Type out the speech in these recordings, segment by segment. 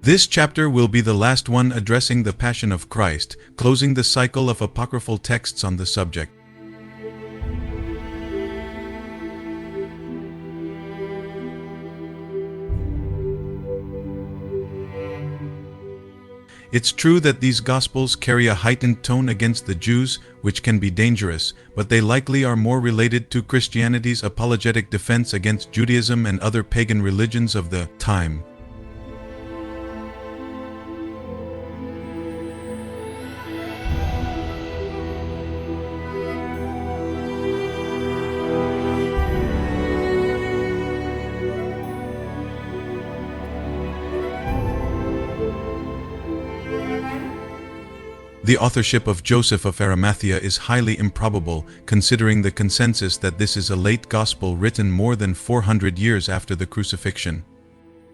This chapter will be the last one addressing the Passion of Christ, closing the cycle of apocryphal texts on the subject. It's true that these Gospels carry a heightened tone against the Jews, which can be dangerous, but they likely are more related to Christianity's apologetic defense against Judaism and other pagan religions of the time. The authorship of Joseph of Arimathea is highly improbable, considering the consensus that this is a late gospel written more than 400 years after the crucifixion.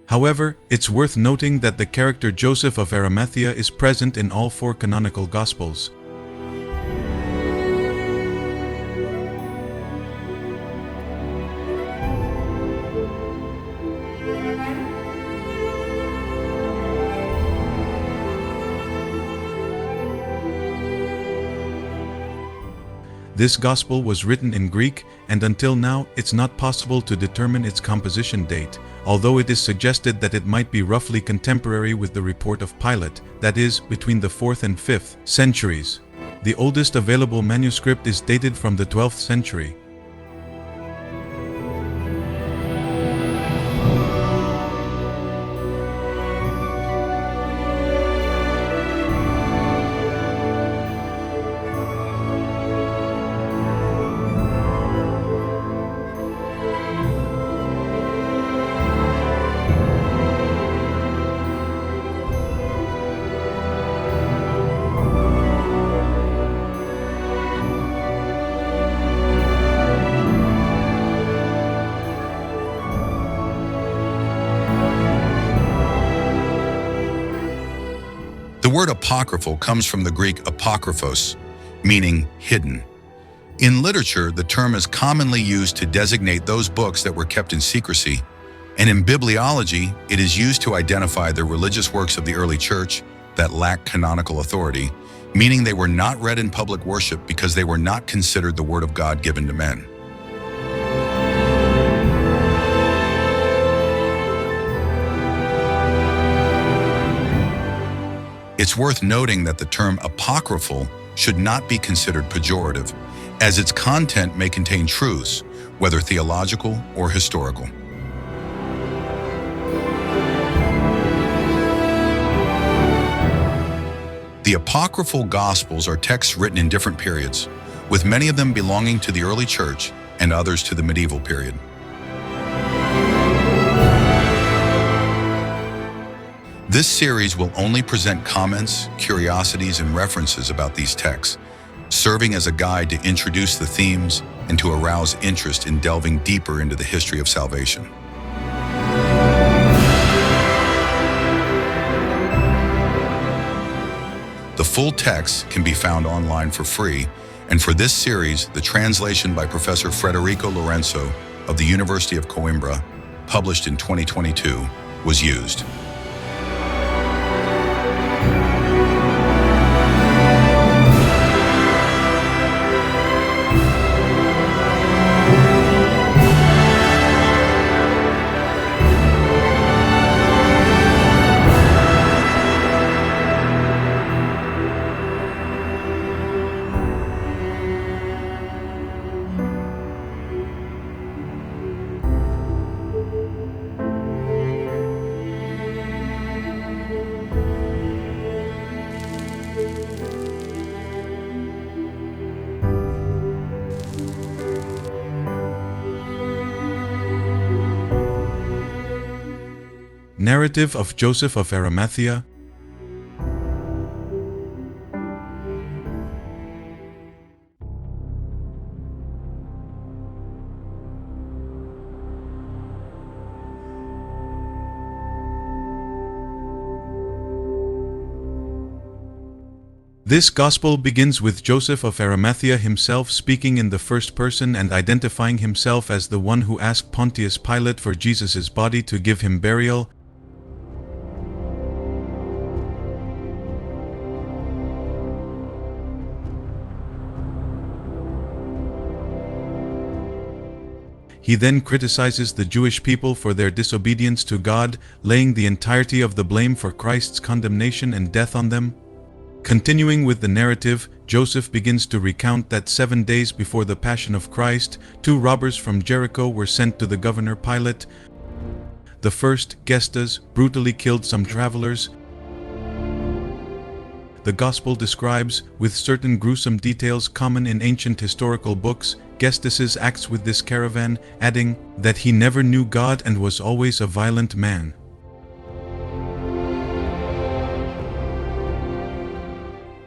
However, it's worth noting that the character Joseph of Arimathea is present in all four canonical gospels. This gospel was written in Greek, and until now it's not possible to determine its composition date, although it is suggested that it might be roughly contemporary with the report of Pilate, that is, between the 4th and 5th centuries. The oldest available manuscript is dated from the 12th century. The word apocryphal comes from the Greek apokryphos, meaning hidden. In literature, the term is commonly used to designate those books that were kept in secrecy, and in bibliology, it is used to identify the religious works of the early church that lack canonical authority, meaning they were not read in public worship because they were not considered the word of God given to men. It's worth noting that the term apocryphal should not be considered pejorative, as its content may contain truths, whether theological or historical. The apocryphal Gospels are texts written in different periods, with many of them belonging to the early church and others to the medieval period. This series will only present comments, curiosities, and references about these texts, serving as a guide to introduce the themes and to arouse interest in delving deeper into the history of salvation. The full text can be found online for free, and for this series, the translation by Professor Federico Lorenzo of the University of Coimbra, published in 2022, was used. Narrative of Joseph of Arimathea. This gospel begins with Joseph of Arimathea himself speaking in the first person and identifying himself as the one who asked Pontius Pilate for Jesus' body to give him burial. He then criticizes the Jewish people for their disobedience to God, laying the entirety of the blame for Christ's condemnation and death on them. Continuing with the narrative, Joseph begins to recount that 7 days before the Passion of Christ, 2 robbers from Jericho were sent to the governor Pilate. The first, Gestas, brutally killed some travelers. The Gospel describes, with certain gruesome details common in ancient historical books, Gestas' acts with this caravan, adding that he never knew God and was always a violent man.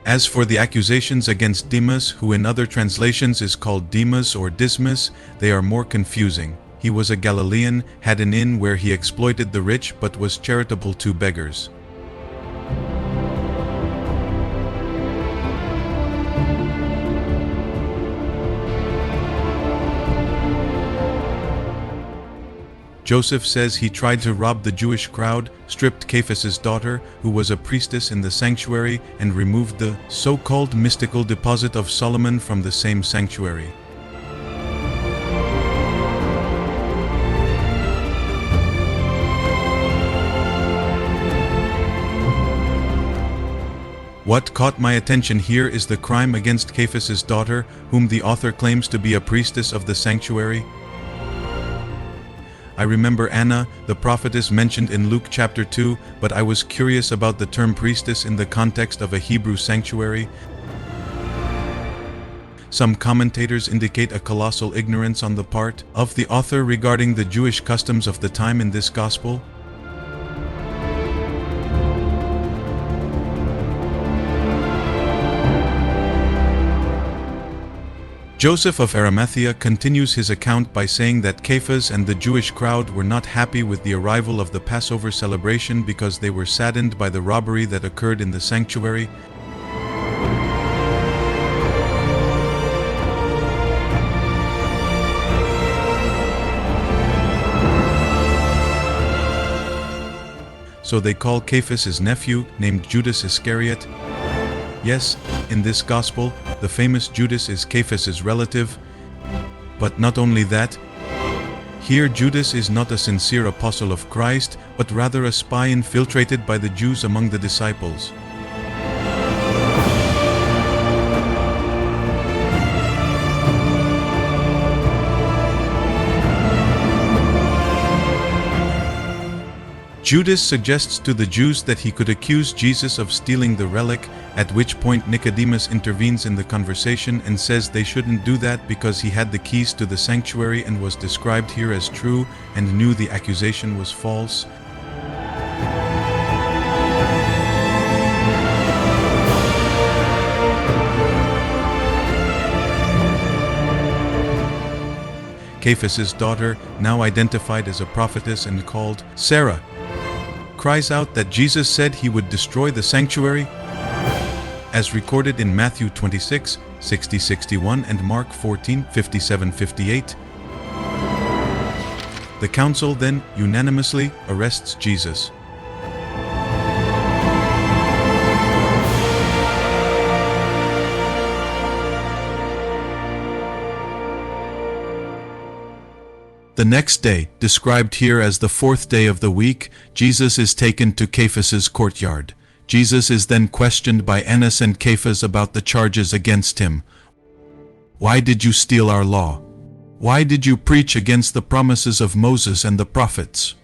As for the accusations against Dismas, who in other translations is called Dismas or Dismas, they are more confusing. He was a Galilean, had an inn where he exploited the rich but was charitable to beggars. Joseph says he tried to rob the Jewish crowd, stripped Caiaphas' daughter, who was a priestess in the sanctuary, and removed the so-called mystical deposit of Solomon from the same sanctuary. What caught my attention here is the crime against Caiaphas' daughter, whom the author claims to be a priestess of the sanctuary. I remember Anna, the prophetess mentioned in Luke chapter 2, but I was curious about the term priestess in the context of a Hebrew sanctuary. Some commentators indicate a colossal ignorance on the part of the author regarding the Jewish customs of the time in this gospel. Joseph of Arimathea continues his account by saying that Caiaphas and the Jewish crowd were not happy with the arrival of the Passover celebration because they were saddened by the robbery that occurred in the sanctuary. So they call Caiaphas' nephew, named Judas Iscariot. Yes, in this gospel, the famous Judas is Caiaphas' relative. But not only that, here Judas is not a sincere apostle of Christ, but rather a spy infiltrated by the Jews among the disciples. Judas suggests to the Jews that he could accuse Jesus of stealing the relic, at which point Nicodemus intervenes in the conversation and says they shouldn't do that because he had the keys to the sanctuary and was described here as true and knew the accusation was false. Caiaphas' daughter, now identified as a prophetess and called Sarah, cries out that Jesus said he would destroy the sanctuary, as recorded in Matthew 26, 60-61 and Mark 14, 57-58. The council then unanimously arrests Jesus. The next day, described here as the 4th day of the week, Jesus is taken to Caiaphas' courtyard. Jesus is then questioned by Annas and Caiaphas about the charges against him. Why did you steal our law? Why did you preach against the promises of Moses and the prophets?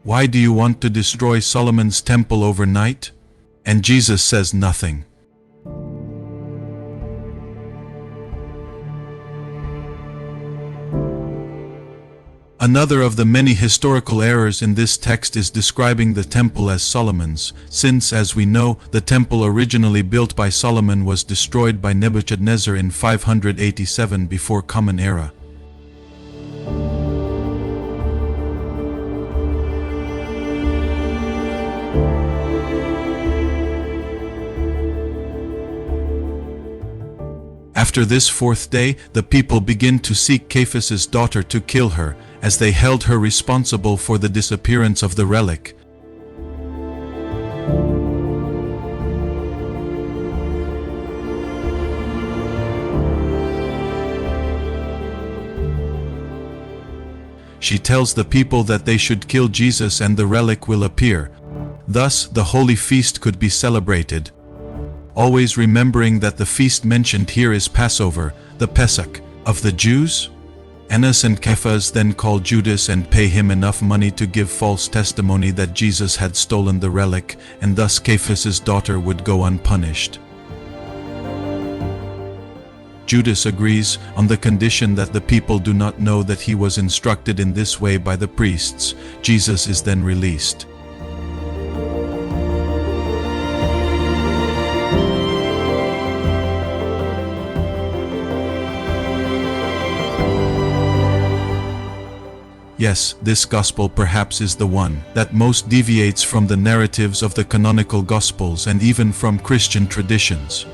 Why do you want to destroy Solomon's temple overnight? And Jesus says nothing. Another of the many historical errors in this text is describing the temple as Solomon's, since, as we know, the temple originally built by Solomon was destroyed by Nebuchadnezzar in 587 before Common Era. After this 4th day, the people begin to seek Caiaphas' daughter to kill her, as they held her responsible for the disappearance of the relic. she tells the people that they should kill Jesus and the relic will appear. Thus, the holy feast could be celebrated. Always remembering that the feast mentioned here is Passover, the Pesach, of the Jews. Annas and Caiaphas then call Judas and pay him enough money to give false testimony that Jesus had stolen the relic, and thus Caiaphas's daughter would go unpunished. Judas agrees, on the condition that the people do not know that he was instructed in this way by the priests. Jesus is then released. Yes, this gospel perhaps is the one that most deviates from the narratives of the canonical gospels and even from Christian traditions.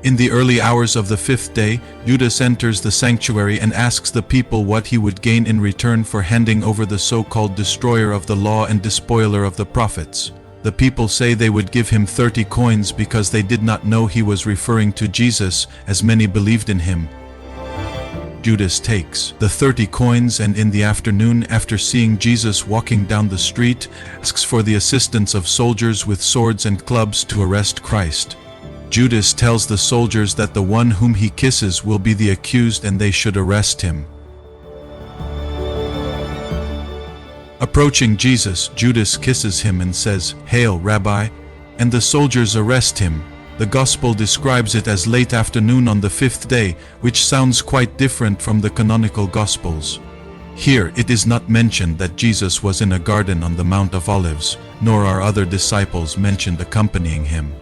In the early hours of the fifth day, Judas enters the sanctuary and asks the people what he would gain in return for handing over the so-called destroyer of the law and despoiler of the prophets. The people say they would give him 30 coins because they did not know he was referring to Jesus, as many believed in him. Judas takes the 30 coins and in the afternoon, after seeing Jesus walking down the street, asks for the assistance of soldiers with swords and clubs to arrest Christ. Judas tells the soldiers that the one whom he kisses will be the accused and they should arrest him. Approaching Jesus, Judas kisses him and says, "Hail, Rabbi," and the soldiers arrest him. The Gospel describes it as late afternoon on the fifth day, which sounds quite different from the canonical Gospels. Here it is not mentioned that Jesus was in a garden on the Mount of Olives, nor are other disciples mentioned accompanying him.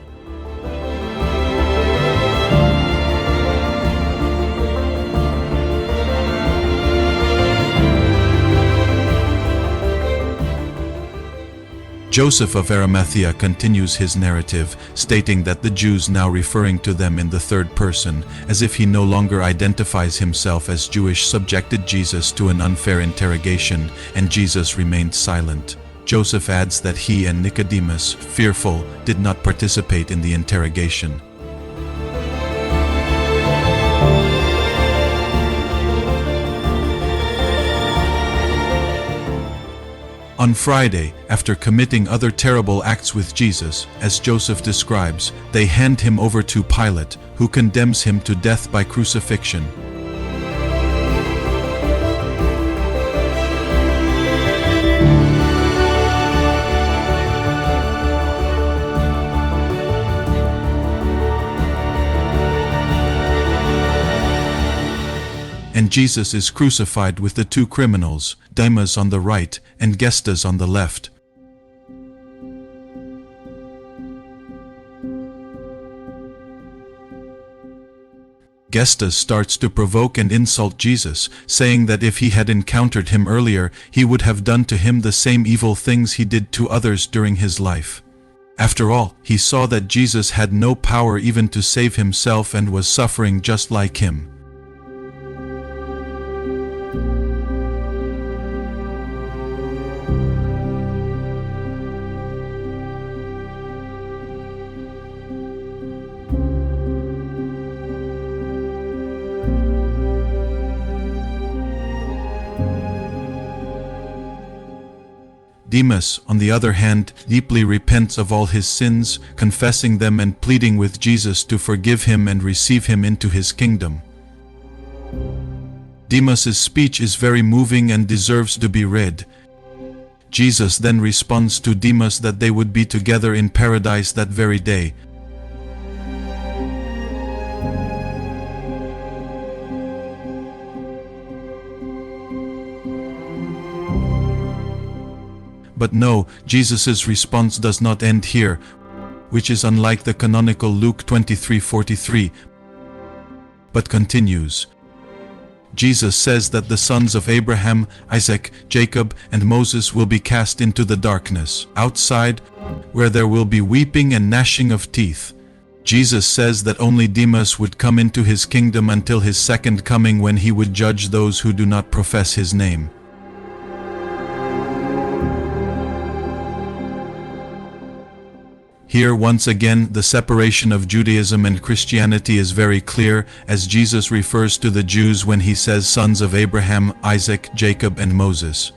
Joseph of Arimathea continues his narrative, stating that the Jews now referring to them in the third person, as if he no longer identifies himself as Jewish, subjected Jesus to an unfair interrogation, and Jesus remained silent. Joseph adds that he and Nicodemus, fearful, did not participate in the interrogation. On Friday, after committing other terrible acts with Jesus, as Joseph describes, they hand him over to Pilate, who condemns him to death by crucifixion. And Jesus is crucified with the two criminals, Dismas on the right and Gestas on the left. Gestas starts to provoke and insult Jesus, saying that if he had encountered him earlier, he would have done to him the same evil things he did to others during his life. After all, he saw that Jesus had no power even to save himself and was suffering just like him. Dismas, on the other hand, deeply repents of all his sins, confessing them and pleading with Jesus to forgive him and receive him into his kingdom. Dismas's speech is very moving and deserves to be read. Jesus then responds to Dismas that they would be together in paradise that very day. But no, Jesus' response does not end here, which is unlike the canonical Luke 23:43, but continues. Jesus says that the sons of Abraham, Isaac, Jacob, and Moses will be cast into the darkness, outside, where there will be weeping and gnashing of teeth. Jesus says that only Dismas would come into his kingdom until his second coming, when he would judge those who do not profess his name. Here, once again, the separation of Judaism and Christianity is very clear, as Jesus refers to the Jews when he says sons of Abraham, Isaac, Jacob, and Moses.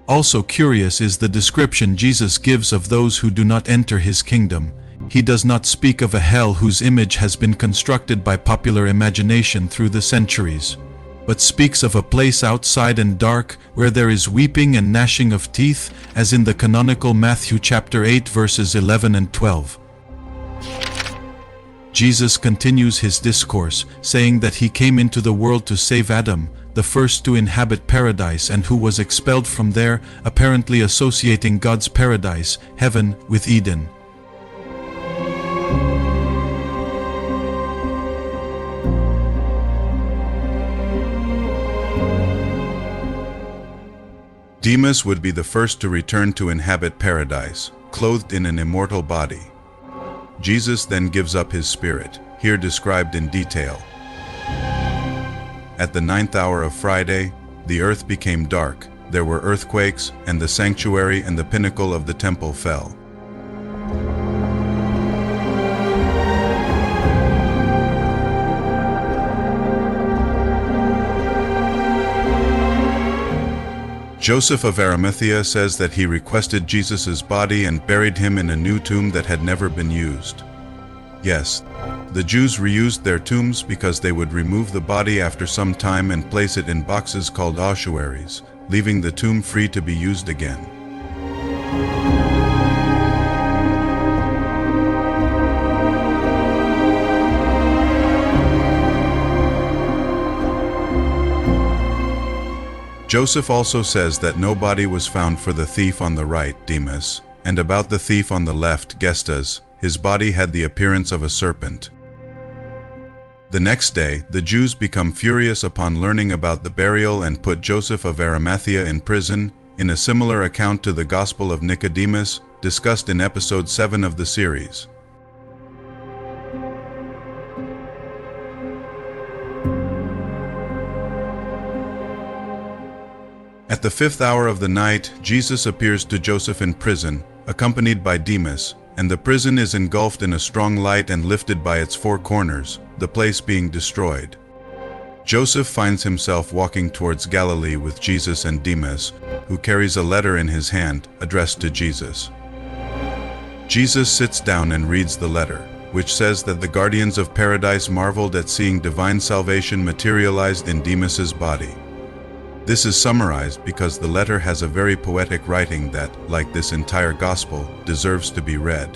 Also curious is the description Jesus gives of those who do not enter his kingdom. He does not speak of a hell whose image has been constructed by popular imagination through the centuries, but speaks of a place outside and dark where there is weeping and gnashing of teeth, as in the canonical Matthew chapter 8 verses 11 and 12. Jesus continues his discourse, saying that he came into the world to save Adam, the first to inhabit paradise and who was expelled from there, apparently associating God's paradise, heaven, with Eden. Dismas would be the first to return to inhabit paradise, clothed in an immortal body. Jesus then gives up his spirit, here described in detail. At the 9th hour of Friday, the earth became dark, there were earthquakes, and the sanctuary and the pinnacle of the temple fell. Joseph of Arimathea says that he requested Jesus' body and buried him in a new tomb that had never been used. Yes, the Jews reused their tombs because they would remove the body after some time and place it in boxes called ossuaries, leaving the tomb free to be used again. Joseph also says that no body was found for the thief on the right, Dismas, and about the thief on the left, Gestas. His body had the appearance of a serpent. The next day, the Jews become furious upon learning about the burial and put Joseph of Arimathea in prison, in a similar account to the Gospel of Nicodemus, discussed in episode 7 of the series. At the 5th hour of the night, Jesus appears to Joseph in prison, accompanied by Dismas, and the prison is engulfed in a strong light and lifted by its four corners, the place being destroyed. Joseph finds himself walking towards Galilee with Jesus and Dismas, who carries a letter in his hand, addressed to Jesus. Jesus sits down and reads the letter, which says that the guardians of paradise marveled at seeing divine salvation materialized in Dismas's body. This is summarized because the letter has a very poetic writing that, like this entire gospel, deserves to be read.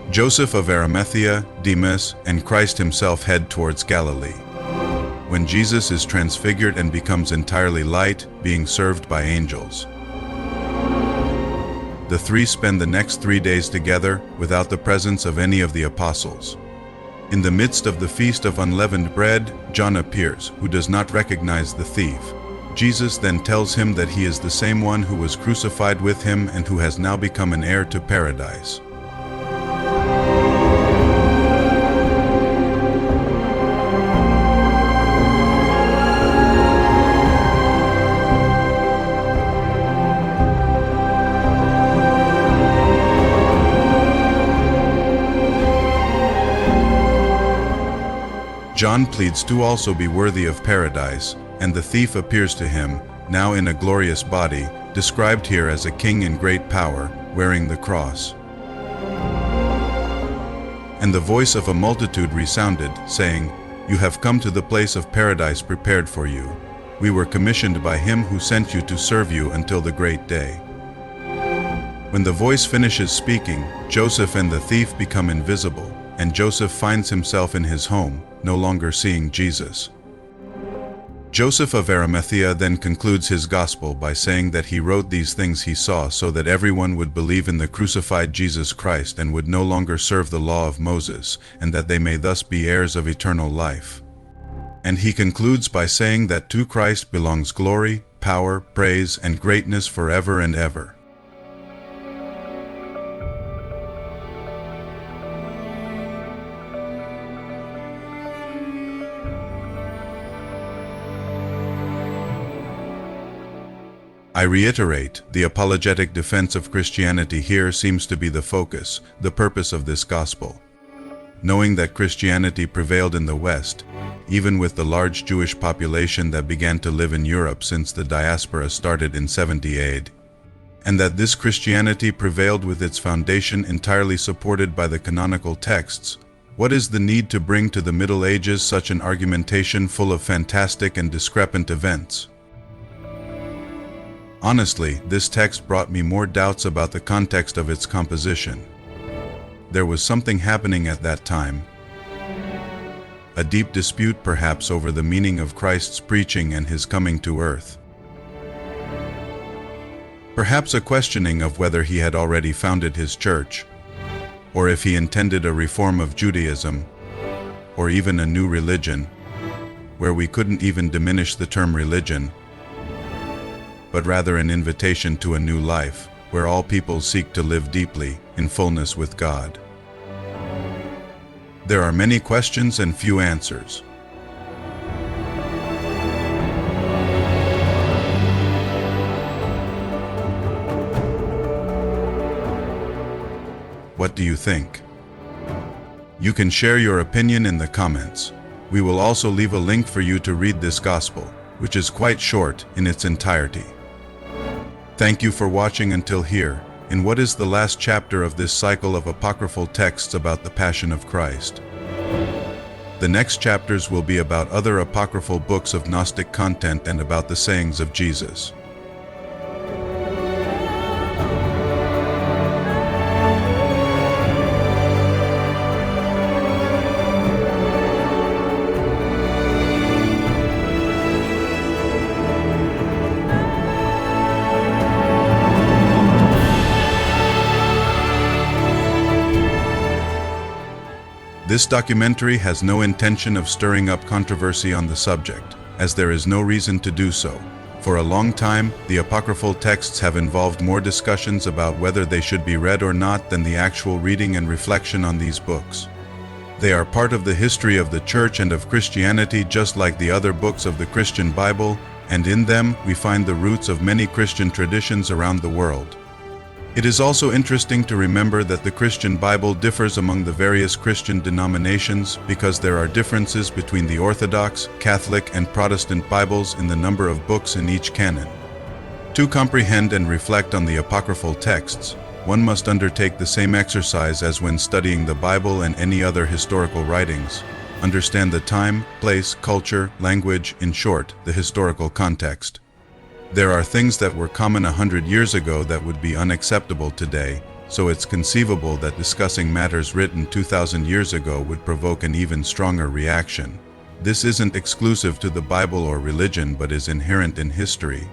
Joseph of Arimathea, Dismas, and Christ himself head towards Galilee. When Jesus is transfigured and becomes entirely light, being served by angels. The three spend the next 3 days together, without the presence of any of the apostles. In the midst of the feast of unleavened bread, John appears, who does not recognize the thief. Jesus then tells him that he is the same one who was crucified with him and who has now become an heir to paradise. John pleads to also be worthy of paradise, and the thief appears to him, now in a glorious body, described here as a king in great power, wearing the cross. And the voice of a multitude resounded, saying, "You have come to the place of paradise prepared for you. We were commissioned by him who sent you to serve you until the great day." When the voice finishes speaking, Joseph and the thief become invisible, and Joseph finds himself in his home, no longer seeing Jesus. Joseph of Arimathea then concludes his gospel by saying that he wrote these things he saw so that everyone would believe in the crucified Jesus Christ and would no longer serve the law of Moses, and that they may thus be heirs of eternal life. And he concludes by saying that to Christ belongs glory, power, praise, and greatness forever and ever. I reiterate, the apologetic defense of Christianity here seems to be the focus, the purpose of this gospel. Knowing that Christianity prevailed in the West, even with the large Jewish population that began to live in Europe since the diaspora started in 70 AD, and that this Christianity prevailed with its foundation entirely supported by the canonical texts, what is the need to bring to the Middle Ages such an argumentation full of fantastic and discrepant events? Honestly, this text brought me more doubts about the context of its composition. There was something happening at that time. A deep dispute perhaps over the meaning of Christ's preaching and his coming to earth. Perhaps a questioning of whether he had already founded his church, or if he intended a reform of Judaism, or even a new religion, where we couldn't even diminish the term religion, but rather an invitation to a new life, where all people seek to live deeply, in fullness with God. There are many questions and few answers. What do you think? You can share your opinion in the comments. We will also leave a link for you to read this gospel, which is quite short in its entirety. Thank you for watching until here, in what is the last chapter of this cycle of apocryphal texts about the Passion of Christ. The next chapters will be about other apocryphal books of Gnostic content and about the sayings of Jesus. This documentary has no intention of stirring up controversy on the subject, as there is no reason to do so. For a long time, the apocryphal texts have involved more discussions about whether they should be read or not than the actual reading and reflection on these books. They are part of the history of the Church and of Christianity, just like the other books of the Christian Bible, and in them we find the roots of many Christian traditions around the world. It is also interesting to remember that the Christian Bible differs among the various Christian denominations because there are differences between the Orthodox, Catholic, and Protestant Bibles in the number of books in each canon. To comprehend and reflect on the apocryphal texts, one must undertake the same exercise as when studying the Bible and any other historical writings. Understand the time, place, culture, language, in short, the historical context. There are things that were common 100 years ago that would be unacceptable today, so it's conceivable that discussing matters written 2,000 years ago would provoke an even stronger reaction. This isn't exclusive to the Bible or religion but is inherent in history.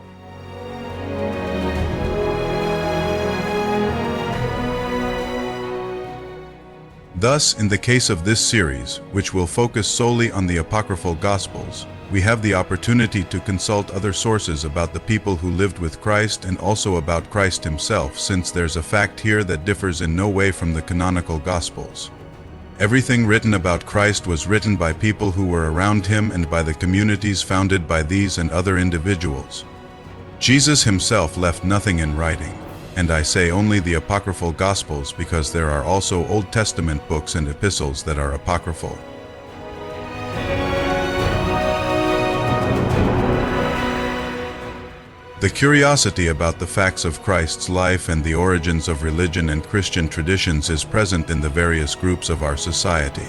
Thus, in the case of this series, which will focus solely on the apocryphal Gospels, we have the opportunity to consult other sources about the people who lived with Christ and also about Christ himself, since there's a fact here that differs in no way from the canonical Gospels. Everything written about Christ was written by people who were around him and by the communities founded by these and other individuals. Jesus himself left nothing in writing, and I say only the apocryphal Gospels because there are also Old Testament books and epistles that are apocryphal. The curiosity about the facts of Christ's life and the origins of religion and Christian traditions is present in the various groups of our society.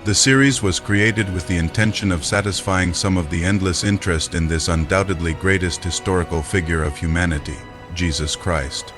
The series was created with the intention of satisfying some of the endless interest in this undoubtedly greatest historical figure of humanity, Jesus Christ.